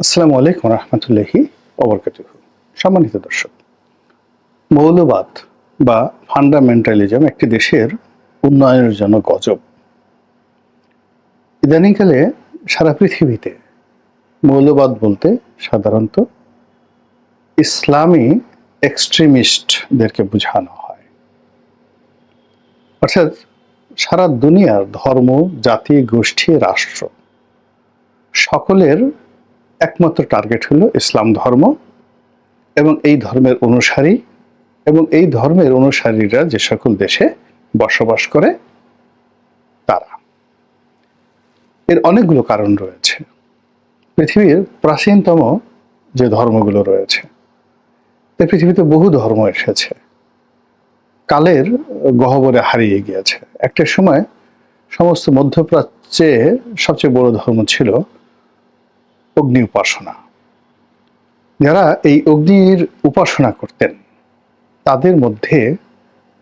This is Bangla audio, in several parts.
আসসালামু আলাইকুম রহমতুল্লাহি ওবরকাতুহু। সম্মানিত দর্শক, মৌলবাদ বা ফান্ডামেন্টালিজম একটি দেশের উন্নয়নের জন্য গজব। ইদানিংকালে সারা পৃথিবীতে মৌলবাদ বলতে সাধারণত ইসলামী এক্সট্রিমিস্টদেরকে বোঝানো হয়। অর্থাৎ সারা দুনিয়ার ধর্ম, জাতি, গোষ্ঠী, রাষ্ট্র সকলের একমাত্র টার্গেট হলো ইসলাম ধর্ম এবং এই ধর্মের অনুসারী, এবং এই ধর্মের অনুসারীরা যে সকল দেশে বসবাস করে তারা। এর অনেকগুলো কারণ রয়েছে। পৃথিবীর প্রাচীনতম যে ধর্মগুলো রয়েছে, পৃথিবীতে বহু ধর্ম এসেছে, কালের গহ্বরে হারিয়ে গিয়েছে। একটা সময় সমস্ত মধ্যপ্রাচ্যে সবচেয়ে বড় ধর্ম ছিল অগ্নি উপাসনা। যারা এই অগ্নির উপাসনা করতেন তাদের মধ্যে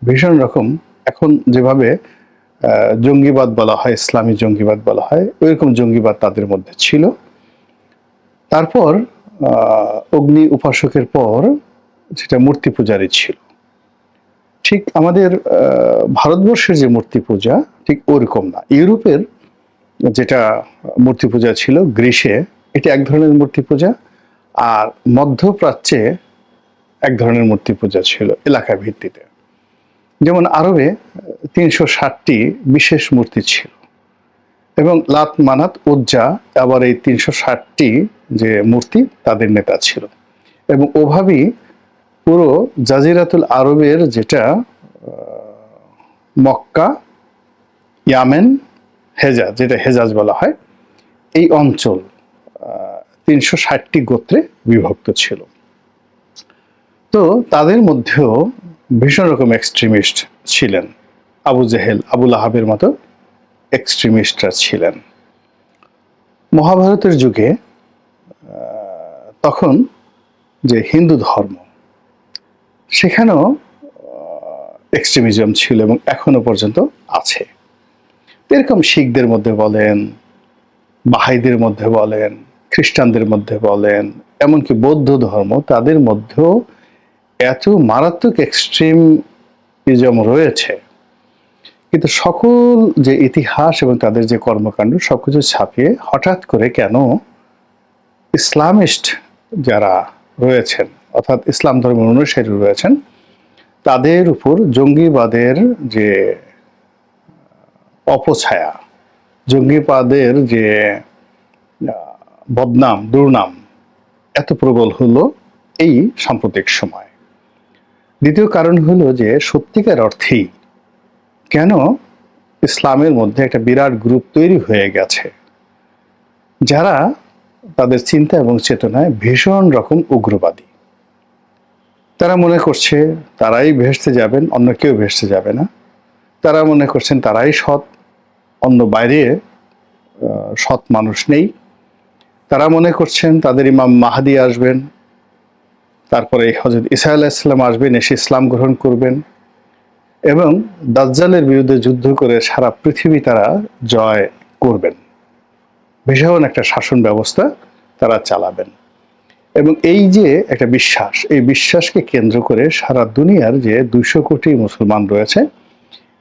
ভীষণ রকম, এখন যেভাবে জঙ্গিবাদ বলা হয়, ইসলামী জঙ্গিবাদ বলা হয়, ওইরকম জঙ্গিবাদ তাদের মধ্যে ছিল। তারপর অগ্নি উপাসকের পর যেটা মূর্তি পূজারই ছিল, ঠিক আমাদের ভারতবর্ষের যে মূর্তি পূজা ঠিক ওরকম না। ইউরোপের যেটা মূর্তি পূজা ছিল গ্রীসে, এটা এক ধরনের মূর্তি পূজা, আর মধ্যপ্রাচ্যে এক ধরনের মূর্তি পূজা ছিল এলাকা ভিত্তিতে। যেমন আরবে ৩৬০টি বিশেষ মূর্তি ছিল, এবং লাত, মানাত, উজ্জা আবার এই ৩৬০টি যে মূর্তি তাদের নেতা ছিল। এবং ওভাবেই পুরো জাজিরাতুল আরবের যেটা মক্কা, ইয়ামেন, হেজাজ, যেটা হেজাজ বলা হয়, এই অঞ্চল ৩৬০টি গোত্রে বিভক্ত ছিল। তো তাদের মধ্যেও ভীষণ রকম এক্সট্রিমিস্ট ছিলেন। আবু জেহেল, আবুল আহাবের মতো এক্সট্রিমিস্টরা ছিলেন। মহাভারতের যুগে তখন যে হিন্দু ধর্ম, সেখানেও এক্সট্রিমিজম ছিল এবং এখনো পর্যন্ত আছে। এরকম শিখদের মধ্যে বলেন, বাহাইদের মধ্যে বলেন, খ্রিস্টানদের মধ্যে বলেন, এমনকি বৌদ্ধ ধর্ম, তাদের মধ্যেও এত মারাত্মক এক্সট্রিমিজম রয়েছে। কিন্তু সকল যে ইতিহাস এবং তাদের যে কর্মকাণ্ড সবকিছু ছাপিয়ে হঠাৎ করে কেন ইসলামিস্ট যারা রয়েছেন, অর্থাৎ ইসলাম ধর্মের অনুসারী রয়েছেন, তাদের উপর জঙ্গিবাদের যে অপছায়া, জঙ্গিবাদের যে বদনাম, দুর্নাম এত প্রবল হলো এই সাম্প্রতিক সময়। দ্বিতীয় কারণ হলো যে সত্যিকার অর্থেই কেন ইসলামের মধ্যে একটা বিরাট গ্রুপ তৈরি হয়ে গেছে যারা তাদের চিন্তা এবং চেতনায় ভীষণ রকম উগ্রবাদী। তারা মনে করছে তারাই ভেস্তে যাবেন, অন্য কেউ ভেস্তে যাবে না। তারা মনে করছেন তারাই সৎ, অন্য বাইরে সৎ মানুষ নেই। তারা মনে করছেন তাদের ইমাম মাহাদি আসবেন, তারপরে হযরত ঈসা আলাইহিস সালাম আসবেন, এসে ইসলাম গ্রহণ করবেন এবং দাজ্জালের বিরুদ্ধে যুদ্ধ করে সারা পৃথিবী তারা জয় করবেন। ভীষণ একটা শাসন ব্যবস্থা তারা চালাবেন। এবং এই যে একটা বিশ্বাস, এই বিশ্বাসকে কেন্দ্র করে সারা দুনিয়ার যে ২০০ কোটি মুসলমান রয়েছে,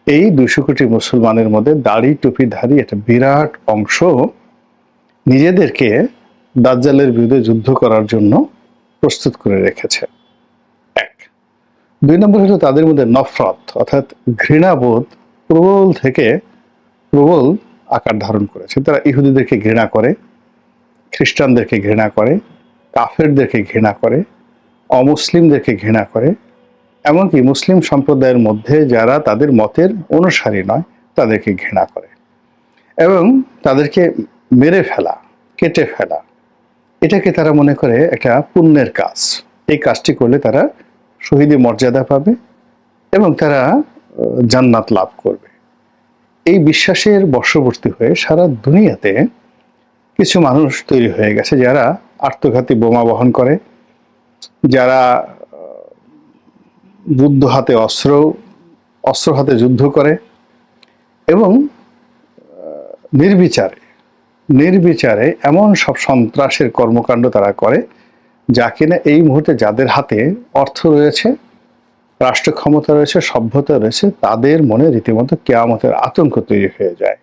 এই ২০০ কোটি মুসলমানের মধ্যে দাড়ি টুপিধারী একটা বিরাট অংশ নিজেদেরকে দাজ্জালের বিরুদ্ধে যুদ্ধ করার জন্য প্রস্তুত করে রেখেছে। এক। ২ নম্বর হলো তাদের মধ্যে নফরত, অর্থাৎ ঘৃণাবোধ প্রবল থেকে প্রবল আকার ধারণ করেছে। তারা ইহুদিদেরকে ঘৃণা করে, খ্রিস্টানদেরকে ঘৃণা করে, কাফেরদেরকে ঘৃণা করে, অমুসলিমদেরকে ঘৃণা করে, এমনকি মুসলিম সম্প্রদায়ের মধ্যে যারা তাদের মতের অনুসারী নয় তাদেরকে ঘৃণা করে এবং তাদেরকে মেরে ফেলা, কেটে ফেলা, এটাকে তারা মনে করে একটা পুণ্যের কাজ। এই কাজটি করলে তারা শহীদি মর্যাদা পাবে এবং তারা জান্নাত লাভ করবে। এই বিশ্বাসের বশবর্তী হয়ে সারা দুনিয়াতে কিছু মানুষ তৈরি হয়ে গেছে যারা আত্মঘাতী বোমা বহন করে, যারা যুদ্ধ হাতে অস্ত্র হাতে যুদ্ধ করে এবং নির্বিচারে নির্বিচারে এমন সব সন্ত্রাসের কর্মকাণ্ড তারা করে, যা কিনা এই মুহূর্তে যাদের হাতে অর্থ রয়েছে, রাষ্ট্র ক্ষমতা রয়েছে, সভ্যতা রয়েছে, তাদের মনে রীতিমতো কিয়ামতের আতঙ্ক তৈরি হয়ে যায়।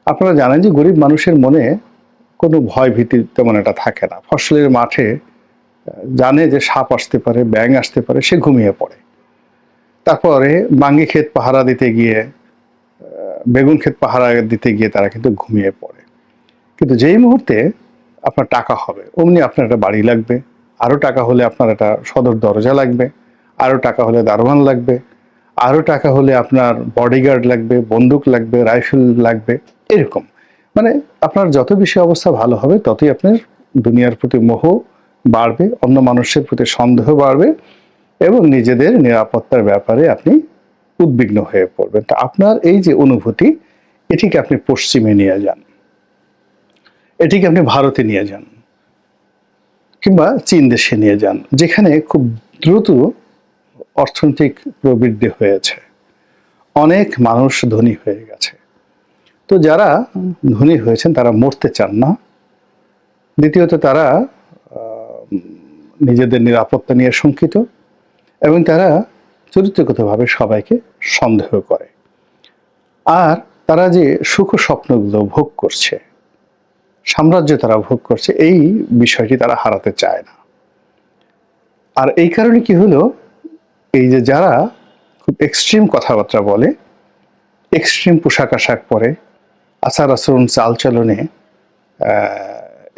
আপনারা জানেন যে গরিব মানুষের মনে কোনো ভয় ভীতি তেমন একটা থাকে না। ফসলের মাঠে জানে যে সাপ আসতে পারে, ব্যাঙ আসতে পারে, সে ঘুমিয়ে পড়ে। তারপরে বাঙ্গি ক্ষেত পাহারা দিতে গিয়ে, বেগুন ক্ষেত পাহারা দিতে গিয়ে তারা কিন্তু ঘুমিয়ে পড়ে। কিন্তু যেই মুহূর্তে আপনার টাকা হবে, অমনি আপনার একটা বাড়ি লাগবে, আরও টাকা হলে আপনার একটা সদর দরজা লাগবে, আরও টাকা হলে দারোয়ান লাগবে, আরও টাকা হলে আপনার বডিগার্ড লাগবে, বন্দুক লাগবে, রাইফেল লাগবে, এরকম। মানে আপনার যত বেশি অবস্থা ভালো হবে, ততই আপনার দুনিয়ার প্রতি মোহ বাড়বে, অন্য মানুষের প্রতি সন্দেহ বাড়বে, এবং নিজেদের নিরাপত্তার ব্যাপারে আপনি উদ্বিগ্ন হয়ে পড়বেন। তা আপনার এই যে অনুভূতি, এটিকে আপনি পশ্চিমে নিয়ে যান, এটিকে আপনি ভারতে নিয়ে যান, কিংবা চীন দেশে নিয়ে যান, যেখানে খুব দ্রুত অর্থনৈতিক প্রবৃদ্ধি হয়েছে, অনেক মানুষ ধনী হয়ে গেছে। তো যারা ধনী হয়েছেন তারা মরতে চান না। দ্বিতীয়ত তারা নিজেদের নিরাপত্তা নিয়ে শঙ্কিত, এবং তারা চরিত্রগতভাবে সবাইকে সন্দেহ করে। আর তারা যে সুখ স্বপ্নগুলো ভোগ করছে, সাম্রাজ্য তারা ভোগ করছে, এই বিষয়টি তারা হারাতে চায় না। আর এই কারণে কি হলো, এই যে যারা খুব এক্সট্রিম কথাবার্তা বলে, এক্সট্রিম পোশাক আশাক পরে, আচার আচরণ চালচলনে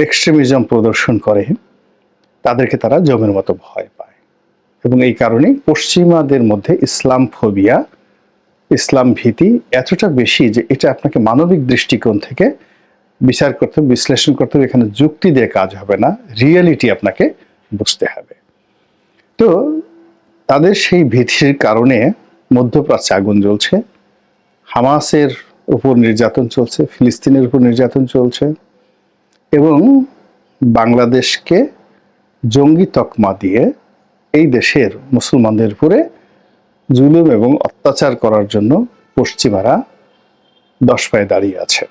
এক্সট্রিমিজম প্রদর্শন করে, তাদেরকে তারা জমের মতো ভয় পায়। এবং এই কারণে পশ্চিমাদের মধ্যে ইসলাম ফোবিয়া, ইসলাম ভীতি এতটা বেশি যে এটা আপনাকে মানবিক দৃষ্টিকোণ থেকে বিচার করতে, বিশ্লেষণ করতে হবে। এখানে যুক্তি দিয়ে কাজ হবে না, রিয়েলিটি আপনাকে বুঝতে হবে। তো তাদের সেই ভীতির কারণে মধ্যপ্রাচ্যে আগুন জ্বলছে, হামাসের উপর নির্যাতন চলছে, ফিলিস্তিনের উপর নির্যাতন চলছে, এবং বাংলাদেশকে জঙ্গি তকমা দিয়ে এই দেশের মুসলমানদের উপরে জুলুম এবং অত্যাচার করার জন্য পশ্চিমারা 10 পায়ে দাঁড়িয়ে আছে।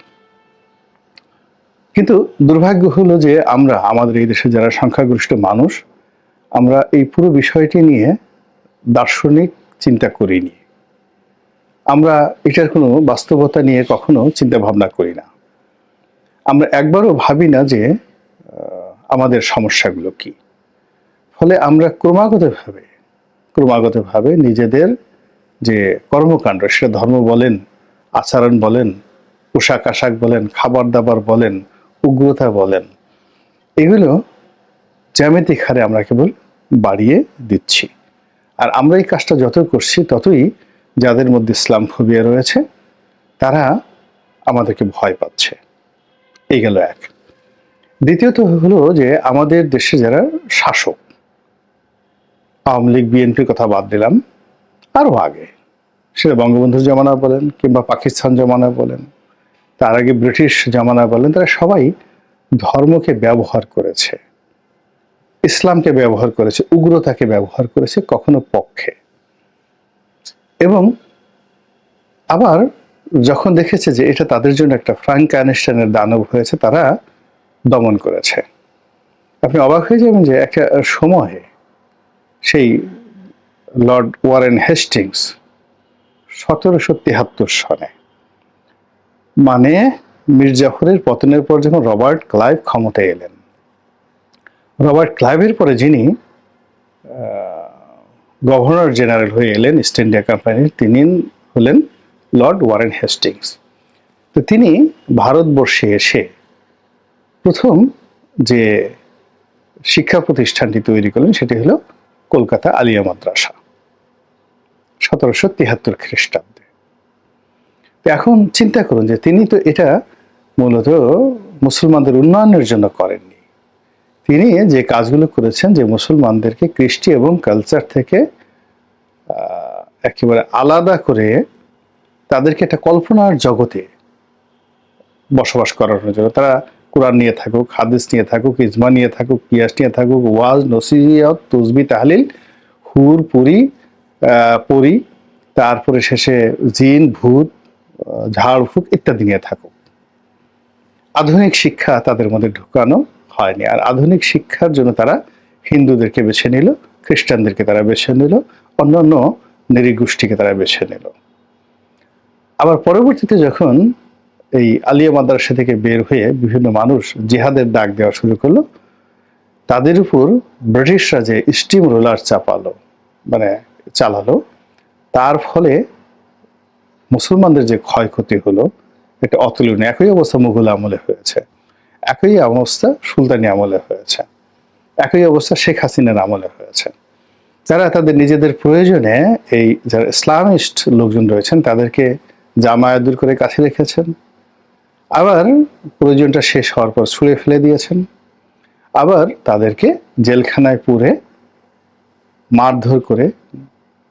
কিন্তু দুর্ভাগ্য হলো যে আমরা, আমাদের এই দেশে যারা সংখ্যাগরিষ্ঠ মানুষ, আমরা এই পুরো বিষয়টি নিয়ে দার্শনিক চিন্তা করিনি। আমরা এটার কোনো বাস্তবতা নিয়ে কখনো চিন্তা ভাবনা করি না। আমরা একবারও ভাবি না যে আমাদের সমস্যাগুলো কি। ফলে আমরা ক্রমাগতভাবে নিজেদের যে কর্মকাণ্ড, সেটা ধর্ম বলেন, আচরণ বলেন, পোশাক আশাক বলেন, খাবার দাবার বলেন, উগ্রতা বলেন, এগুলো জ্যামিতিক হারে আমরা কেবল বাড়িয়ে দিচ্ছি। আর আমরা এই কাজটা যত করছি, ততই যাদের মধ্যে ইসলাম ফোবিয়া রয়েছে তারা আমাদেরকে ভয় পাচ্ছে। এই গেল এক। দ্বিতীয়ত হলো যে আমাদের দেশে যারা শাসক, আওয়ামী লীগ বিএনপির কথা বাদ দিলাম, আরও আগে, সেটা বঙ্গবন্ধুর জমানা বলেন কিংবা পাকিস্তান জমানা বলেন, তার আগে ব্রিটিশ জমানা বলেন, তারা সবাই ধর্মকে ব্যবহার করেছে, ইসলামকে ব্যবহার করেছে, উগ্রতাকে ব্যবহার করেছে, কখনো পক্ষে। এবং আবার যখন দেখেছে যে এটা তাদের জন্য একটা ফ্রাঙ্কেনস্টাইনের দানব হয়েছে, তারা দমন করেছে। আপনি অবাক হয়ে যাবেন যে একটা সময়ে সেই লর্ড ওয়ারেন হেস্টিংস 1773 সনে, মানে মীর জাফরের পতনের পর যখন রবার্ট ক্লাইভ ক্ষমতায় এলেন, রবার্ট ক্লাইভের পরে যিনি গভর্নর জেনারেল হয়ে এলেন ইস্ট ইন্ডিয়া কোম্পানির, তিনি হলেন লর্ড ওয়ারেন হেস্টিংস। তো তিনি ভারতবর্ষে এসে প্রথম যে শিক্ষা প্রতিষ্ঠানটি তৈরি করলেন সেটি হলো কলকাতা আলিয়া মাদ্রাসা, 1773 খ্রিস্টাব্দে। এখন চিন্তা করুন যে তিনি তো এটা মূলত মুসলমানদের উন্নয়নের জন্য করেননি। তিনি যে কাজগুলো করেছেন, যে মুসলমানদেরকে কৃষ্টি এবং কালচার থেকে একেবারে আলাদা করে তাদেরকে একটা কল্পনার জগতে বসবাস করানোর জন্য, তারা কোরআন নিয়ে থাকুক, হাদিস নিয়ে থাকুক, ইজমা নিয়ে থাকুক, কিয়াস নিয়ে থাকুক, ওয়াজ, নসিহত, তসবিহ, তাহলিল, হুর, পরি, তারপরে শেষে জিন, ভূত, ঝাড়ফুঁক ইত্যাদি নিয়ে থাকুক। আধুনিক শিক্ষা তাদের মধ্যে ঢুকানো হয়নি। আর আধুনিক শিক্ষার জন্য তারা হিন্দুদেরকে বেছে নিল, খ্রিস্টানদেরকে তারা বেছে নিল, অন্যান্য নৃগোষ্ঠীকে তারা বেছে নিল। আবার পরবর্তীতে যখন এই আলিয়া মাদ্রাসা থেকে বের হয়ে বিভিন্ন মানুষ জিহাদের ডাক দেওয়া শুরু করলো, তাদের উপর ব্রিটিশরা যে স্টিম রোলার চালালো, তার ফলে মুসলমানদের যে ক্ষয়ক্ষতি হলো এটা অতুলনীয়। একই অবস্থা মুঘল আমলে হয়েছে, একই অবস্থা সুলতানি আমলে হয়েছে, একই অবস্থা শেখ হাসিনার আমলে হয়েছে। তারা তাদের নিজেদের প্রয়োজনে এই যারা ইসলামিস্ট লোকজন রয়েছেন তাদেরকে জামায়াত করে কাছে রেখেছেন, আবার প্রয়োজনটা শেষ হওয়ার পর ছুঁড়ে ফেলে দিয়েছেন, আবার তাদেরকে জেলখানায় পুরে মারধর করে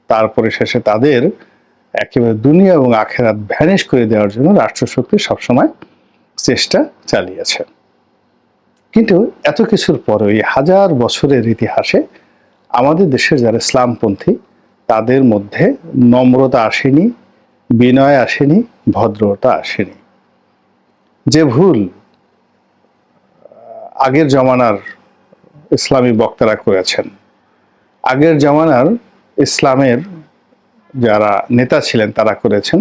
তারপরে শেষে তাদের একেবারে দুনিয়া এবং আখেরাত ভ্যানিশ করে দেওয়ার জন্য রাষ্ট্রশক্তি সবসময় চেষ্টা চালিয়েছে। কিন্তু এত কিছুর পরে এই হাজার বছরের ইতিহাসে আমাদের দেশের যারা ইসলামপন্থী তাদের মধ্যে নম্রতা আসেনি, বিনয় আসেনি, ভদ্রতা আসেনি। যে ভুল আগের জমানার ইসলামী বক্তারা করেছেন, আগের জমানার ইসলামের যারা নেতা ছিলেন তারা করেছেন,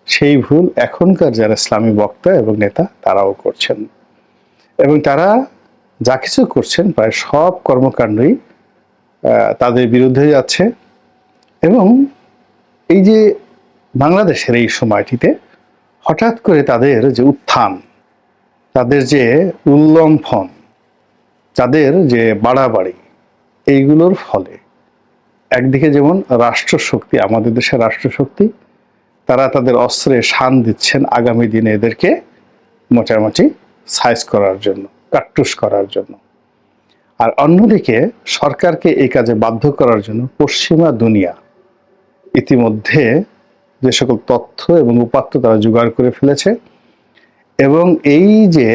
সেই ভুল এখনকার যারা ইসলামী বক্তা এবং নেতা তারাও করছেন। এবং তারা যা কিছু করছেন প্রায় সব কর্মকাণ্ডই তাদের বিরুদ্ধে যাচ্ছে। এবং এই যে বাংলাদেশের এই সময়টিতে হঠাৎ করে তাদের যে উত্থান, তাদের যে উল্লম্ফন, তাদের যে বাড়াবাড়ি, এইগুলোর ফলে একদিকে যেমন রাষ্ট্রশক্তি, আমাদের দেশের রাষ্ট্রশক্তি, তারা তাদের অস্ত্রে শান দিচ্ছেন আগামী দিনে এদেরকে মোটামুটি সাইজ করার জন্য, কাট্টুস করার জন্য। আর অন্যদিকে সরকারকে এই কাজে বাধ্য করার জন্য পশ্চিমা দুনিয়া ইতিমধ্যে যে সকল তথ্য এবং উপাত্ত তারা জোগাড় করে ফেলেছে, এবং এই যে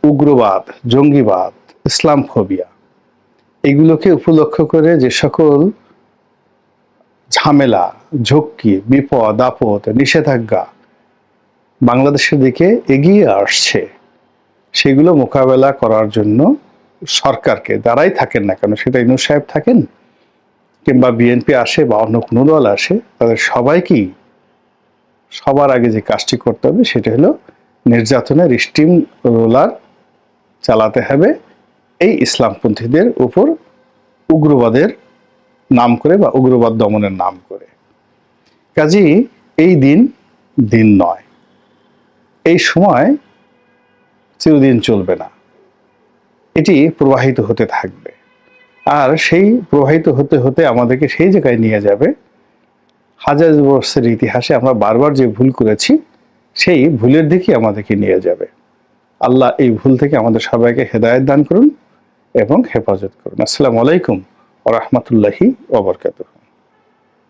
উগ্রবাদ, জঙ্গিবাদ, ইসলাম ফোবিয়া, এগুলোকে উপলক্ষ করে যে সকল ঝামেলা, ঝক্কি, বিপদ আপদ, নিষেধাজ্ঞা বাংলাদেশের দিকে এগিয়ে আসছে, সেগুলো মোকাবেলা করার জন্য সরকারকে, যারাই থাকেন না কেন, সেটা ইউনূস সাহেব থাকেন কিংবা বিএনপি আসে বা অন্য কোনো দল আসে, তাদের সবাইকেই সবার আগে যে কাজটি করতে হবে সেটা হলো নির্যাতনের স্টিম রোলার চালাতে হবে এই ইসলামপন্থীদের উপর, উগ্রবাদের নাম করে বা উগ্রবাদ দমনের নাম করে। কাজেই এই দিন দিন নয়, এই সময় চিরদিন চলবে না, এটি প্রবাহিত হতে থাকবে। আর সেই প্রবাহিত হতে হতে আমাদেরকে সেই জায়গায় নিয়ে যাবে, হাজার বছরের ইতিহাসে আমরা বারবার যে ভুল করেছি সেই ভুলের দিকে আমাদেরকে নিয়ে যাবে। আল্লাহ এই ভুল থেকে আমাদের সবাইকে হেদায়েত দান করুন এবং হেফাজত করুন। আসসালামু আলাইকুম ওয়া রাহমাতুল্লাহি ওয়া বারাকাতুহু।